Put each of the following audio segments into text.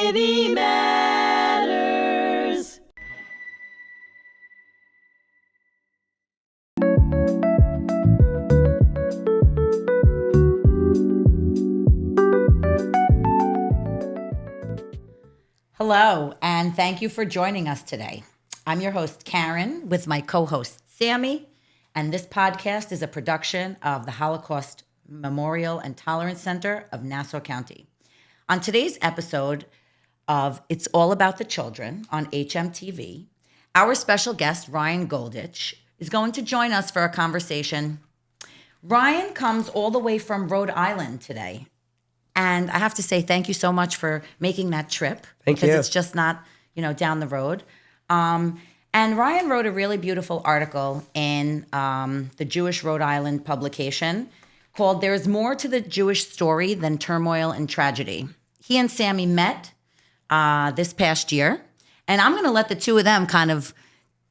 Dignity Matters. Hello, and thank you for joining us today. I'm your host, Carin, with my co-host, Sami, and this podcast is a production of the Holocaust Memorial and Tolerance Center of Nassau County. On today's episode of It's All About the Children on HMTV, our special guest, Ryan Golditch, is going to join us for a conversation. Ryan comes all the way from Rhode Island today. And I have to say thank you so much for making that trip. Thank you. Because it's just not, down the road. And Ryan wrote a really beautiful article in the Jewish Rhode Island publication called There's More to the Jewish Story Than Turmoil and Tragedy. He and Sami met this past year. And I'm going to let the two of them kind of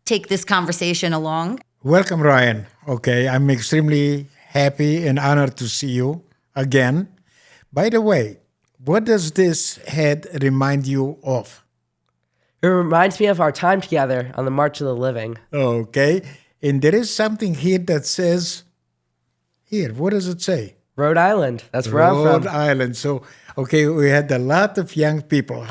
take this conversation along. Welcome, Ryan. Okay, I'm extremely happy and honored to see you again. By the way, what does this head remind you of? It reminds me of our time together on the March of the Living. Okay, and there is something here that says, here, what does it say? Rhode Island. That's where I'm Rhode from. Island. So, okay, we had a lot of young people.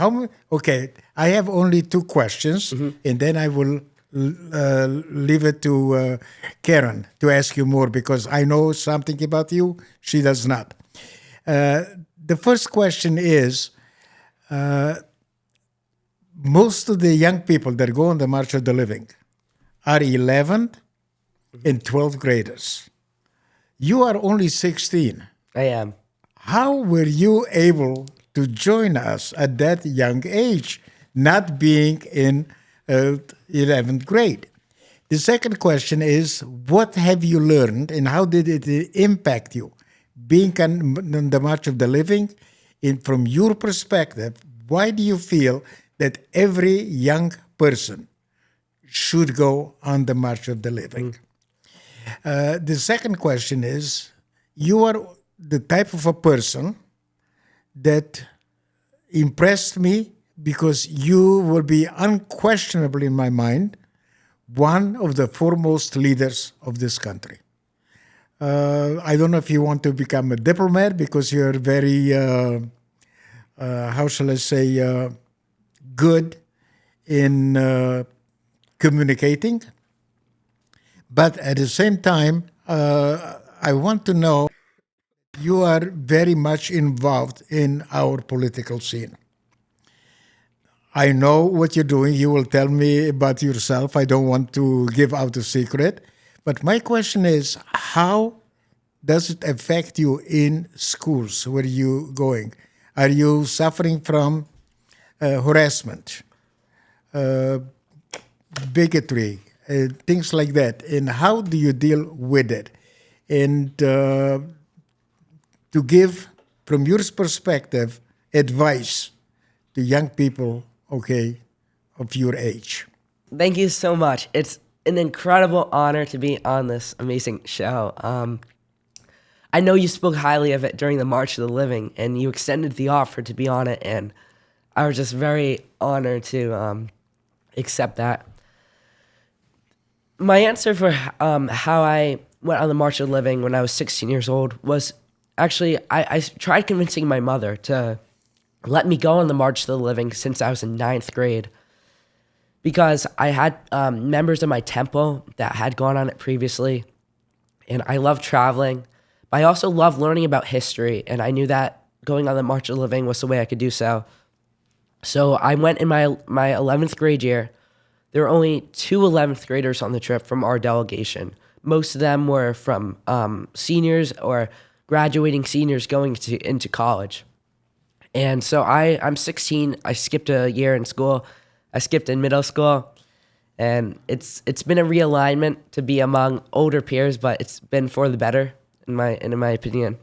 Okay, I have only two questions, and then I will leave it to Carin to ask you more because I know something about you. She does not. The first question is, most of the young people that go on the March of the Living are 11th and 12th graders. You are only 16. I am. How were you able to join us at that young age, not being in 11th grade? The second question is, what have you learned and how did it impact you? Being on the March of the Living, from your perspective, why do you feel that every young person should go on the March of the Living? The second question is, you are the type of a person that impressed me because you will be unquestionably in my mind one of the foremost leaders of this country. I don't know if you want to become a diplomat because you're very, how shall I say, good in communicating. But at the same time, I want to know you are very much involved in our political scene. I know what you're doing. You will tell me about yourself. I don't want to give out a secret. But my question is, how does it affect you in schools? Where are you going? Are you suffering from harassment, bigotry, things like that? And how do you deal with it? And to give, from your perspective, advice to young people, okay, of your age. Thank you so much. It's an incredible honor to be on this amazing show. I know you spoke highly of it during the March of the Living, and you extended the offer to be on it, and I was just very honored to accept that. My answer for how I went on the March of the Living when I was 16 years old was actually I tried convincing my mother to let me go on the March of the Living since I was in 9th grade. Because I had members of my temple that had gone on it previously, and I love traveling, but I also love learning about history, and I knew that going on the March of the Living was the way I could do so. So I went in my 11th grade year. There were only 2 11th graders on the trip from our delegation. Most of them were from seniors or graduating seniors going into college. And so I'm 16. I skipped a year in school. I skipped in middle school, and it's been a realignment to be among older peers, but it's been for the better in my opinion.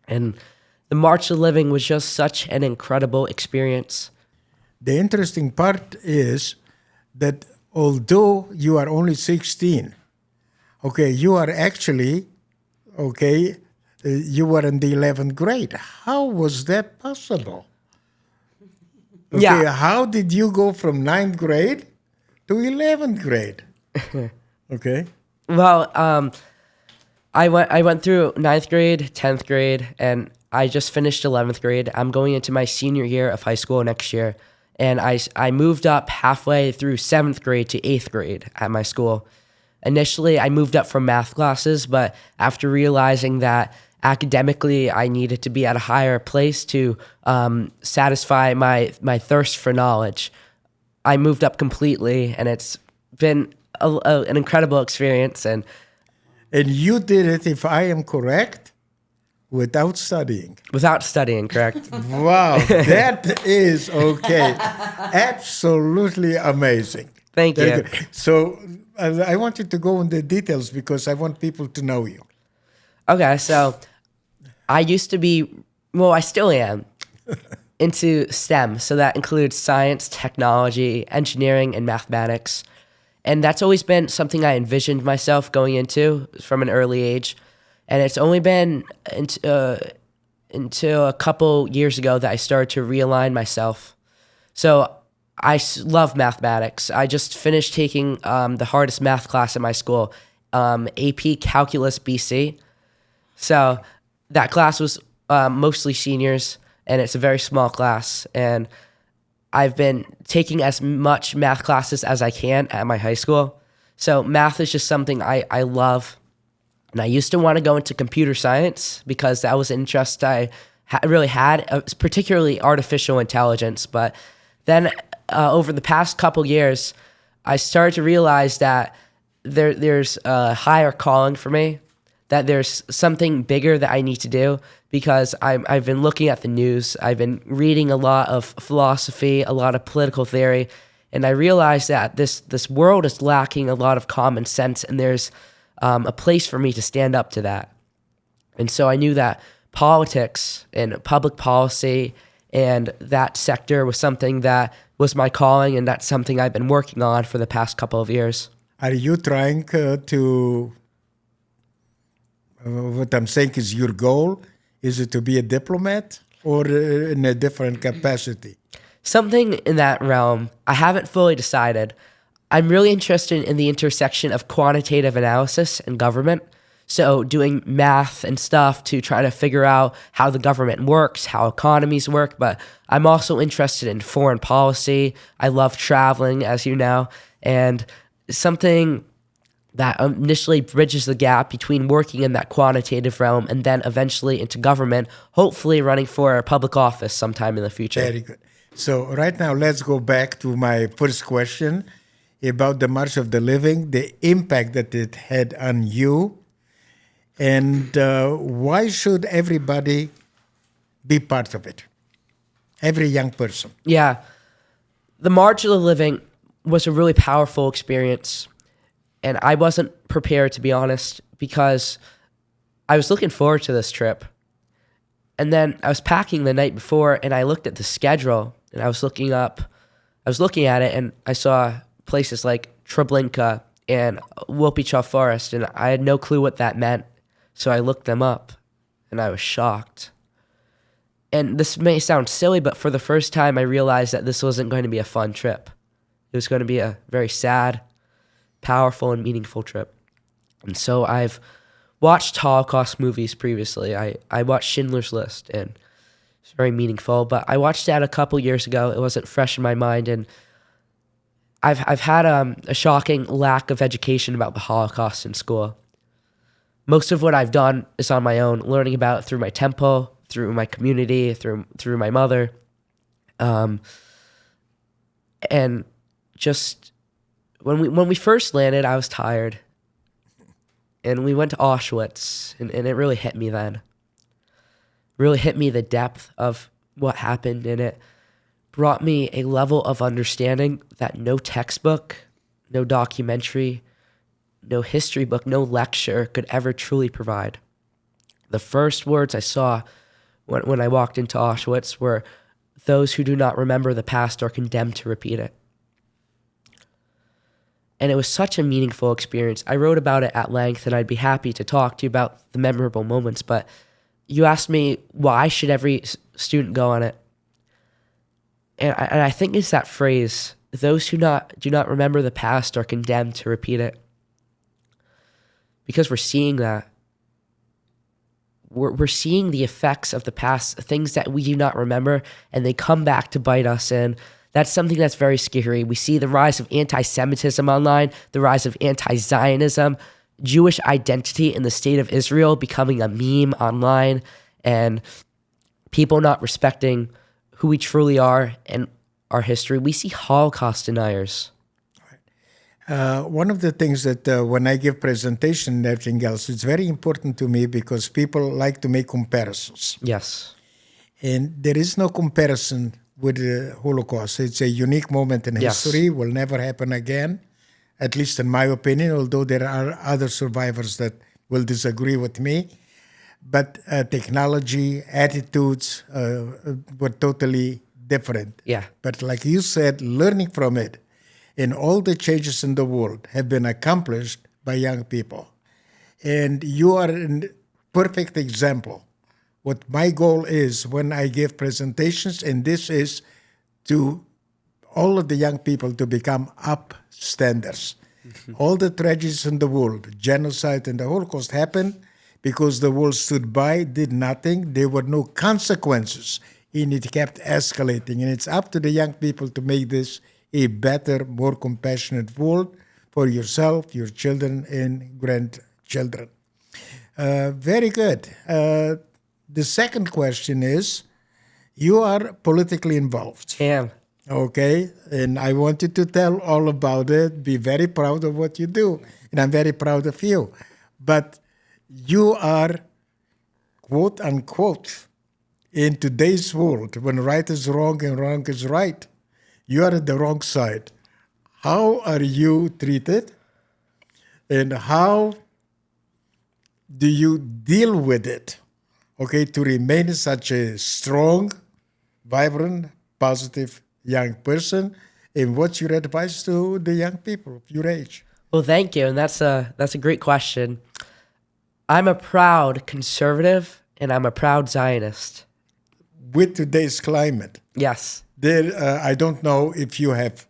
And the March of the Living was just such an incredible experience. The interesting part is that although you are only 16, okay, you are actually, okay, you were in the 11th grade. How was that possible? Okay, Yeah. how did you go from ninth grade to 11th grade? Okay. Well, I went through ninth grade, 10th grade, and I just finished 11th grade. I'm going into my senior year of high school next year, and I moved up halfway through 7th grade to 8th grade at my school. Initially, I moved up from math classes, but after realizing that academically I needed to be at a higher place to satisfy my thirst for knowledge, I moved up completely, and it's been an incredible experience. And you did it, if I am correct, without studying. without studying, correct? Wow, that is okay. Absolutely amazing. Thank Very you. good. So I want you to go into the details because I want people to know you. Okay, so I used to be, well, I still am, into STEM. So that includes science, technology, engineering, and mathematics. And that's always been something I envisioned myself going into from an early age. And it's only been until a couple years ago that I started to realign myself. So I love mathematics. I just finished taking the hardest math class at my school, AP Calculus BC. So that class was mostly seniors, and it's a very small class. And I've been taking as much math classes as I can at my high school. So math is just something I love. And I used to want to go into computer science because that was an interest I really had, particularly artificial intelligence. But then over the past couple years, I started to realize that there's a higher calling for me, that there's something bigger that I need to do, because I've been looking at the news. I've been reading a lot of philosophy, a lot of political theory, and I realized that this world is lacking a lot of common sense, and there's a place for me to stand up to that. And so I knew that politics and public policy and that sector was something that was my calling, and that's something I've been working on for the past couple of years. Are you trying to, what I'm saying is your goal, is it to be a diplomat or in a different capacity? Something in that realm. I haven't fully decided. I'm really interested in the intersection of quantitative analysis and government. So doing math and stuff to try to figure out how the government works, how economies work. But I'm also interested in foreign policy. I love traveling, as you know, and something that initially bridges the gap between working in that quantitative realm and then eventually into government, hopefully running for a public office sometime in the future. Very good. So right now, let's go back to my first question about the March of the Living, the impact that it had on you, and why should everybody be part of it? Every young person. Yeah. The March of the Living was a really powerful experience. And I wasn't prepared, to be honest, because I was looking forward to this trip. And then I was packing the night before, and I looked at the schedule, and I was looking at it, and I saw places like Treblinka and Wilpichaw Forest, and I had no clue what that meant. So I looked them up, and I was shocked. And this may sound silly, but for the first time, I realized that this wasn't going to be a fun trip. It was going to be a very sad, powerful, and meaningful trip. And so I've watched Holocaust movies previously. I watched Schindler's List, and it's very meaningful. But I watched that a couple years ago. It wasn't fresh in my mind, and I've had a shocking lack of education about the Holocaust in school. Most of what I've done is on my own, learning about it through my temple, through my community, through my mother, and just when we first landed, I was tired, and we went to Auschwitz, and it really hit me then. Really hit me the depth of what happened, and it brought me a level of understanding that no textbook, no documentary, no history book, no lecture could ever truly provide. The first words I saw when I walked into Auschwitz were, "Those who do not remember the past are condemned to repeat it." And it was such a meaningful experience. I wrote about it at length, and I'd be happy to talk to you about the memorable moments, but you asked me, why should every student go on it? and I think it's that phrase, those who do not remember the past are condemned to repeat it. Because we're seeing that. We're seeing the effects of the past, things that we do not remember, and they come back to bite us. And that's something that's very scary. We see the rise of anti-Semitism online, the rise of anti-Zionism, Jewish identity in the state of Israel becoming a meme online, and people not respecting who we truly are and our history. We see Holocaust deniers. One of the things that when I give presentation and everything else, it's very important to me because people like to make comparisons. Yes. And there is no comparison with the Holocaust. It's a unique moment in history, will never happen again, at least in my opinion, although there are other survivors that will disagree with me. But technology, attitudes were totally different. Yeah. But like you said, learning from it, and all the changes in the world have been accomplished by young people. And you are a perfect example. What my goal is when I give presentations, and this is to all of the young people to become upstanders. All the tragedies in the world, genocide and the Holocaust happened because the world stood by, did nothing. There were no consequences, and it kept escalating. And it's up to the young people to make this a better, more compassionate world for yourself, your children, and grandchildren. Very good. The second question is, you are politically involved. Damn. Okay, and I want you to tell all about it. Be very proud of what you do, and I'm very proud of you. But you are, quote unquote, in today's world, when right is wrong and wrong is right, you are at the wrong side. How are you treated? And how do you deal with it? Okay, to remain such a strong, vibrant, positive young person. And what's your advice to the young people of your age? Well, thank you. And that's a great question. I'm a proud conservative and I'm a proud Zionist. With today's climate. Yes. I don't know if you have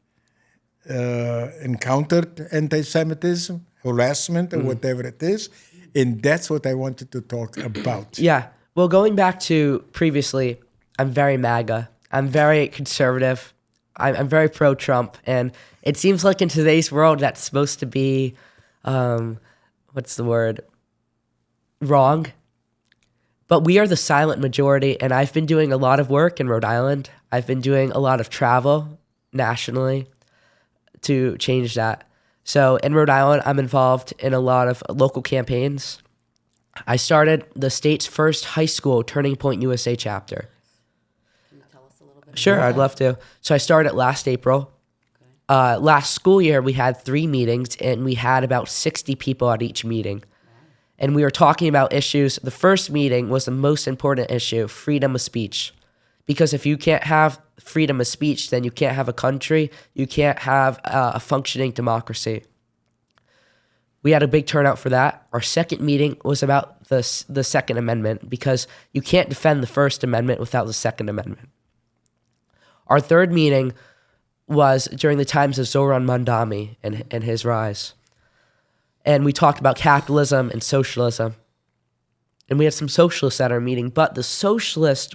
encountered anti-Semitism, harassment, or whatever it is. And that's what I wanted to talk about. Yeah. Well, going back to previously, I'm very MAGA. I'm very conservative. I'm very pro-Trump. And it seems like in today's world, that's supposed to be, what's the word? Wrong. But we are the silent majority, and I've been doing a lot of work in Rhode Island. I've been doing a lot of travel nationally to change that. So in Rhode Island, I'm involved in a lot of local campaigns. I started the state's first high school Turning Point USA chapter. Can you tell us a little bit? Sure, I'd love to. So I started last April. Okay. Last school year, we had 3 meetings, and we had about 60 people at each meeting. And we were talking about issues. The first meeting was the most important issue, freedom of speech. Because if you can't have freedom of speech, then you can't have a country. You can't have a functioning democracy. We had a big turnout for that. Our second meeting was about the Second Amendment, because you can't defend the First Amendment without the Second Amendment. Our third meeting was during the times of Zoran Mandami and his rise. And we talked about capitalism and socialism. And we had some socialists at our meeting, but the socialists,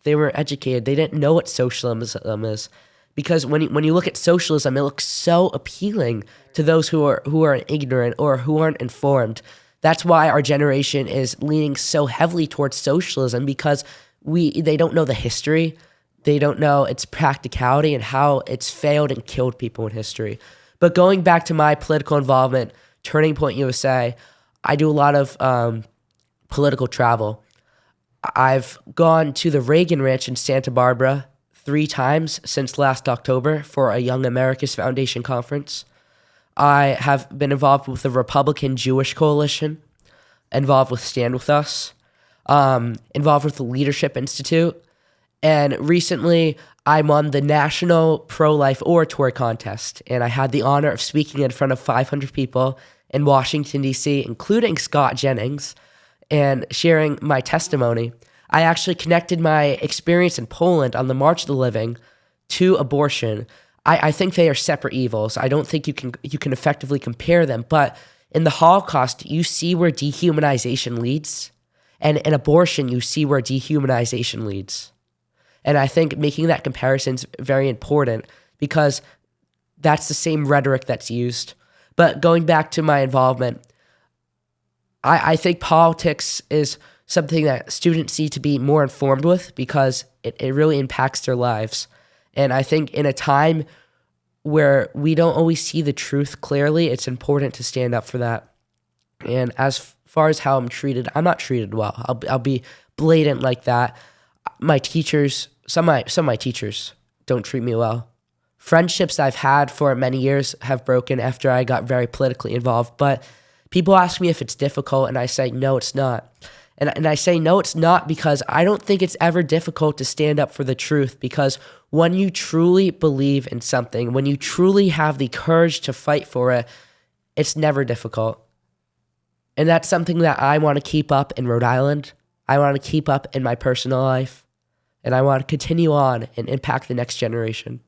they were educated. They didn't know what socialism is. Because when you look at socialism, it looks so appealing to those who are ignorant or who aren't informed. That's why our generation is leaning so heavily towards socialism, because they don't know the history. They don't know its practicality and how it's failed and killed people in history. But going back to my political involvement, Turning Point USA, I do a lot of political travel. I've gone to the Reagan Ranch in Santa Barbara 3 times since last October for a Young America's Foundation conference. I have been involved with the Republican Jewish Coalition, involved with Stand With Us, involved with the Leadership Institute, and recently I'm on the National Pro-Life Oratory Contest, and I had the honor of speaking in front of 500 people in Washington, D.C., including Scott Jennings, and sharing my testimony. I actually connected my experience in Poland on the March of the Living to abortion, I think they are separate evils. I don't think you can effectively compare them. But in the Holocaust, you see where dehumanization leads. And in abortion, you see where dehumanization leads. And I think making that comparison is very important because that's the same rhetoric that's used. But going back to my involvement, I think politics is something that students need to be more informed with because it really impacts their lives. And I think in a time where we don't always see the truth clearly, it's important to stand up for that. And as far as how I'm treated, I'm not treated well. I'll be blatant like that. My teachers, some of my teachers don't treat me well. Friendships I've had for many years have broken after I got very politically involved. But people ask me if it's difficult, and I say, no, it's not. And I say, no, it's not because I don't think it's ever difficult to stand up for the truth because when you truly believe in something, when you truly have the courage to fight for it, it's never difficult. And that's something that I want to keep up in Rhode Island. I want to keep up in my personal life. And I want to continue on and impact the next generation.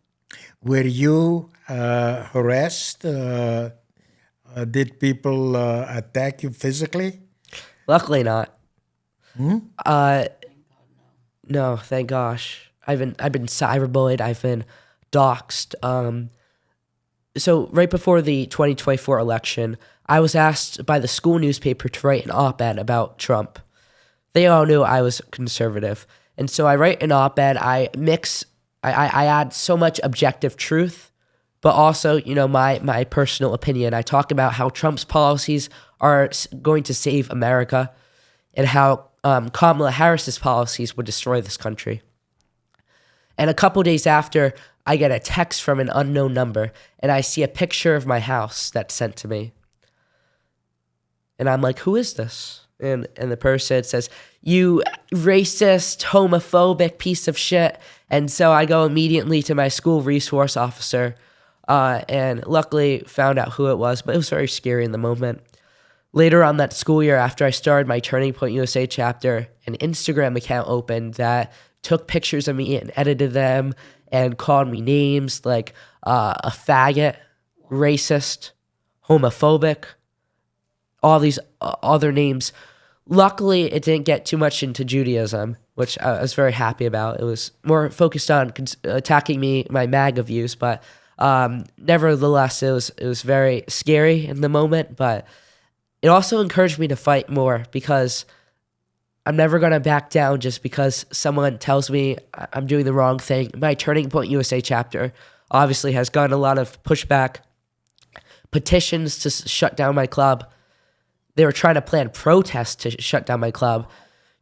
Were you harassed? Did people attack you physically? Luckily not. No, thank gosh. I've been cyberbullied. I've been doxxed. So right before the 2024 election, I was asked by the school newspaper to write an op-ed about Trump. They all knew I was conservative. And so I write an op-ed. I add so much objective truth, but also, my personal opinion. I talk about how Trump's policies are going to save America and how Kamala Harris's policies would destroy this country. And a couple days after, I get a text from an unknown number, and I see a picture of my house that's sent to me. And I'm like, who is this? And the person says, you racist, homophobic piece of shit. And so I go immediately to my school resource officer and luckily found out who it was, but it was very scary in the moment. Later on that school year, after I started my Turning Point USA chapter, an Instagram account opened that took pictures of me and edited them and called me names like a faggot, racist, homophobic, all these other names. Luckily, it didn't get too much into Judaism, which I was very happy about. It was more focused on attacking me, my MAGA views, but nevertheless, it was very scary in the moment, but it also encouraged me to fight more because I'm never going to back down just because someone tells me I'm doing the wrong thing. My Turning Point USA chapter obviously has gotten a lot of pushback, petitions to shut down my club. They were trying to plan protests to shut down my club,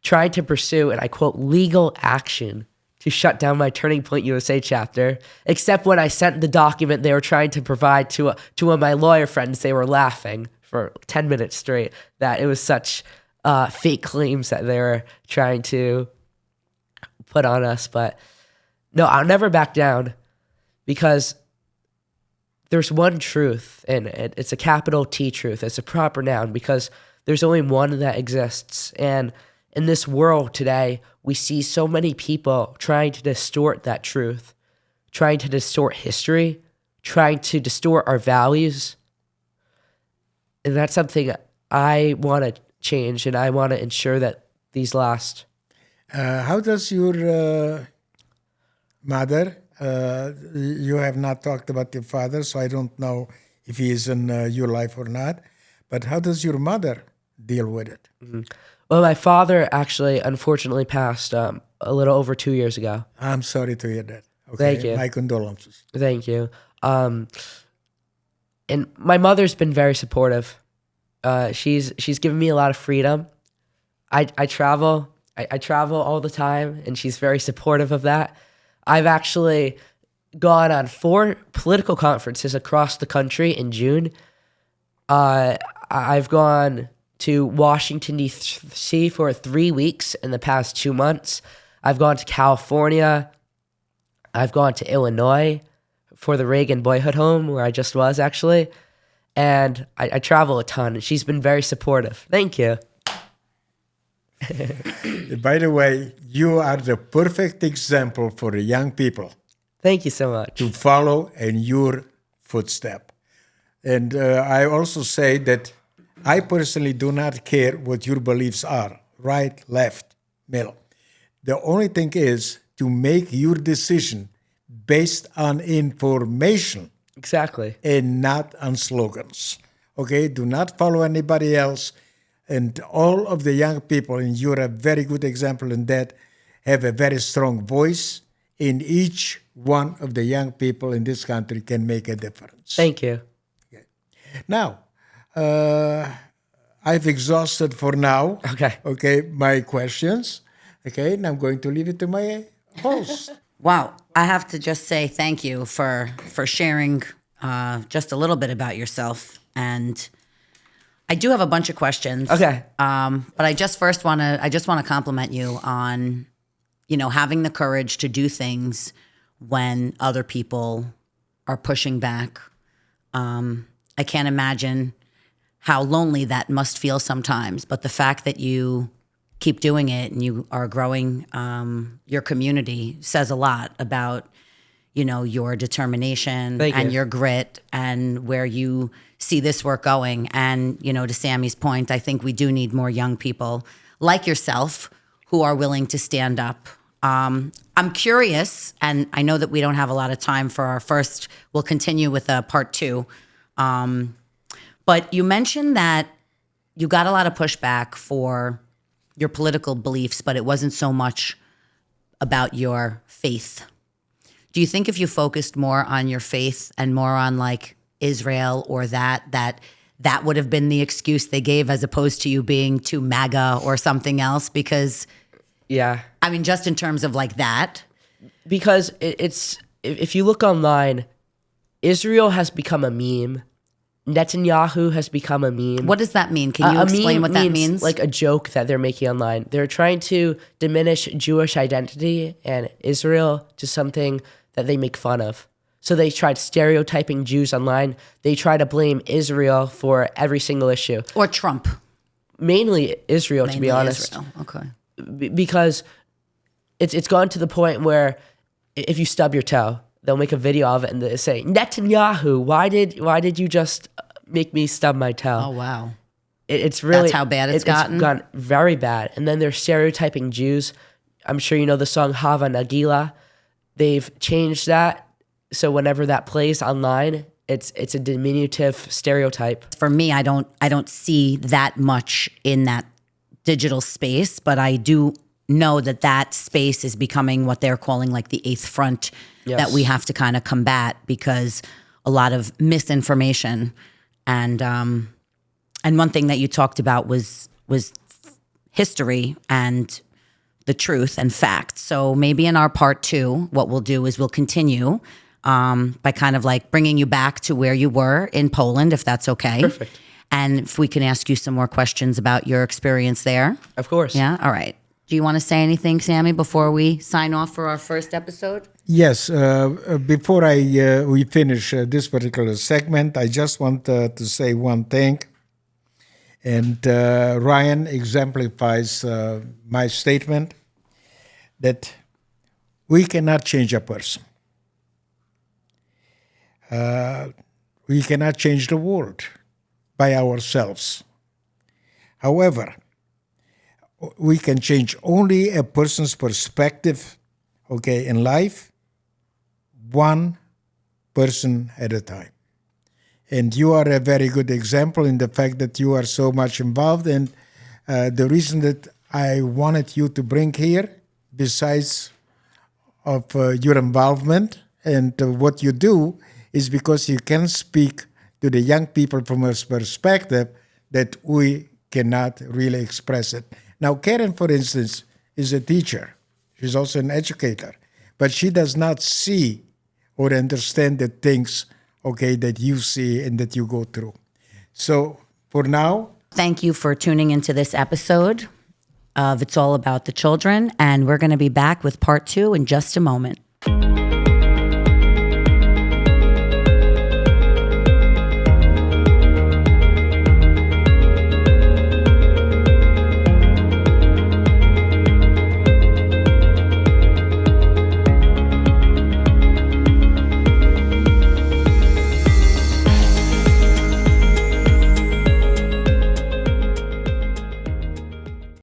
trying to pursue, and I quote, legal action to shut down my Turning Point USA chapter. Except when I sent the document they were trying to provide to one of my lawyer friends, they were laughing for 10 minutes straight that it was such fake claims that they were trying to put on us. But no, I'll never back down because there's one truth, and it's a capital T truth. It's a proper noun because there's only one that exists. And in this world today, we see so many people trying to distort that truth, trying to distort history, trying to distort our values. And that's something I want to change, and I want to ensure that these last. How does your mother, you have not talked about your father, so I don't know if he is in your life or not, but how does your mother deal with it? Mm-hmm. Well, my father actually, unfortunately, passed a little over 2 years ago. I'm sorry to hear that. Okay, thank you. My condolences. Thank you. And my mother's been very supportive. She's given me a lot of freedom. I travel all the time, and she's very supportive of that. I've actually gone on 4 political conferences across the country in June. I've gone to Washington, D.C. for 3 weeks in the past 2 months. I've gone to California. I've gone to Illinois for the Reagan Boyhood Home, where I just was, actually. And I travel a ton. She's been very supportive. Thank you. By the way, you are the perfect example for the young people. Thank you so much. to follow in your footstep. And I also say that I personally do not care what your beliefs are, right, left, middle. The only thing is to make your decision based on information Exactly. and not on slogans. Okay, do not follow anybody else. And all of the young people, and you're a very good example in that, have a very strong voice. In each one of the young people in this country can make a difference. Thank you. Now, I've exhausted for now. Okay. My questions. Okay, and I'm going to leave it to my host. Wow, I have to just say thank you for sharing just a little bit about yourself, and I do have a bunch of questions. Okay. But I just want to compliment you on, having the courage to do things when other people are pushing back. I can't imagine how lonely that must feel sometimes, but the fact that you keep doing it and you are growing your community says a lot about, your determination and your grit and where you see this work going. And, to Sammy's point, I think we do need more young people like yourself who are willing to stand up. I'm curious, and I know that we don't have a lot of time for our first, we'll continue with part 2. But you mentioned that you got a lot of pushback for your political beliefs, but it wasn't so much about your faith. Do you think if you focused more on your faith and more on like Israel or that would have been the excuse they gave as opposed to you being too MAGA or something else? Because, Yeah. I mean, just in terms of like that. Because it's if you look online, Israel has become a meme. Netanyahu has become a meme. What does that mean? Can you explain what that means? Like a joke that they're making online. They're trying to diminish Jewish identity and Israel to something that they make fun of. So they tried stereotyping Jews online. They try to blame Israel for every single issue. Or Trump. Mainly Israel, to be honest. Israel. Okay. Because it's gone to the point where if you stub your toe, they'll make a video of it and they say, Netanyahu, why did you just make me stub my toe? Oh, wow. It's really... That's how bad it's gotten? It's gotten very bad. And then they're stereotyping Jews. I'm sure you know the song Hava Nagila. They've changed that. So whenever that plays online, it's a diminutive stereotype. For me, I don't see that much in that digital space, but I do know that space is becoming what they're calling like the eighth front. Yes. That we have to kind of combat because a lot of misinformation and one thing that you talked about was history and the truth and facts. So maybe in our part 2, what we'll do is we'll continue by kind of like bringing you back to where you were in Poland, if that's okay. Perfect. And if we can ask you some more questions about your experience there. Of course. Yeah. All right. Do you want to say anything, Sammy, before we sign off for our first episode? Yes. Before we finish this particular segment, I just want to say one thing. And Ryan exemplifies my statement that we cannot change a person. We cannot change the world by ourselves. However, we can change only a person's perspective, in life, one person at a time. And you are a very good example in the fact that you are so much involved. And the reason that I wanted you to bring here, besides of your involvement and what you do, is because you can speak to the young people from a perspective that we cannot really express it. Now, Carin, for instance, is a teacher. She's also an educator. But she does not see or understand the things, that you see and that you go through. So, for now... Thank you for tuning into this episode of It's All About the Children. And we're going to be back with part 2 in just a moment.